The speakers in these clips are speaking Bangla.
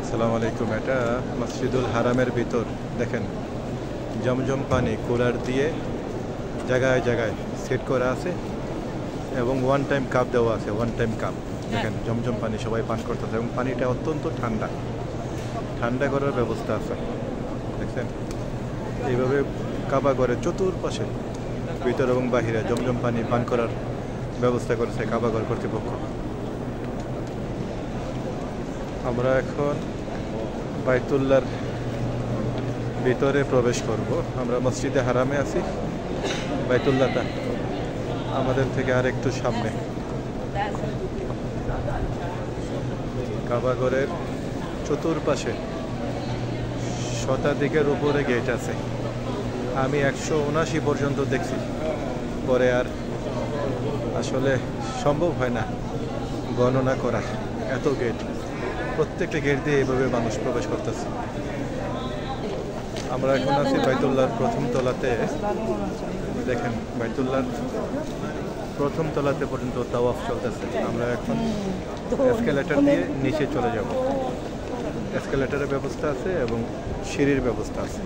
আসসালামু আলাইকুম। এটা মসজিদুল হারামের ভিতর দেখেন, জমজম পানি কুলার দিয়ে জায়গায় জায়গায় সেট করা আছে এবং ওয়ান টাইম কাপ দেওয়া আছে। ওয়ান টাইম কাপ দেখেন, জমজম পানি সবাই পান করতেছে এবং পানিটা অত্যন্ত ঠান্ডা, ঠান্ডা করার ব্যবস্থা আছে দেখছেন। এইভাবে কাবা ঘরে চতুর্পাশে ভিতর এবং বাহিরে জমজম পানি পান করার ব্যবস্থা করেছে কাবা ঘর কর্তৃপক্ষ। আমরা এখন বাইতুল্লাহর ভিতরে প্রবেশ করব। আমরা মসজিদে হারামে আছি, বাইতুল্লাহটা আমাদের থেকে আর একটু সামনে। কাবা ঘরের চতুর্পাশে শতাধিকের উপরে গেট আছে। আমি 179 পর্যন্ত দেখছি, পরে আর আসলে সম্ভব হয় না গণনা করা, এত গেট। প্রত্যেকটা গেট দিয়ে এইভাবে মানুষ প্রবেশ করতেছে। আমরা এখন আছি বাইতুল্লাহর প্রথম তলাতে। দেখেন, বাইতুল্লাহর প্রথম তলাতে পর্যন্ত তাওয়াফ চলতেছে। আমরা এখন এসকেলেটর দিয়ে নিচে চলে যাব। এসকেলেটরের ব্যবস্থা আছে এবং সিঁড়ির ব্যবস্থা আছে।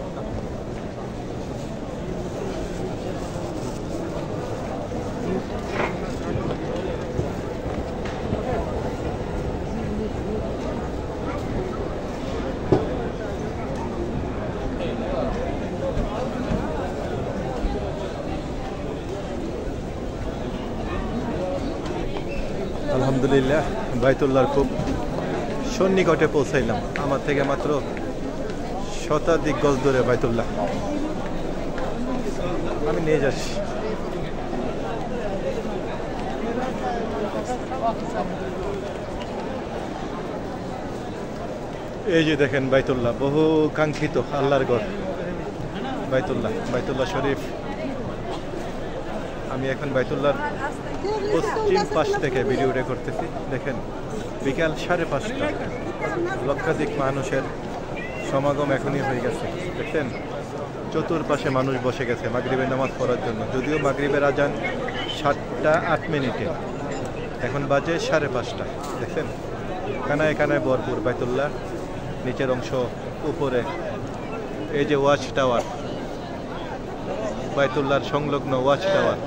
আলহামদুলিল্লাহ, বাইতুল্লাহর খুব সন্নিকটে পৌঁছাইলাম। আমার থেকে মাত্র শতাধিক গজ দূরে বাইতুল্লাহ। আমি নিয়ে যাচ্ছি। এই যে দেখেন বাইতুল্লাহ, বহু কাঙ্ক্ষিত আল্লাহর ঘর বাইতুল্লাহ, বাইতুল্লাহ শরীফ। আমি এখন বাইতুল্লাহর পশ্চিম পাশ থেকে ভিডিওটা করতেছি। দেখেন, বিকাল 5:30, লক্ষাধিক মানুষের সমাগম এখনই হয়ে গেছে। দেখেন, চতুর্পাশে মানুষ বসে গেছে মাগরিবের নামাজ পড়ার জন্য। যদিও মাগরিবের আজান 7:08, এখন বাজে 5:30। দেখেন, কানায় কানায় ভরপুর বাইতুল্লাহ। নিচের অংশ, উপরে এই যে ওয়াচ টাওয়ার, বাইতুল্লাহর সংলগ্ন ওয়াচ টাওয়ার।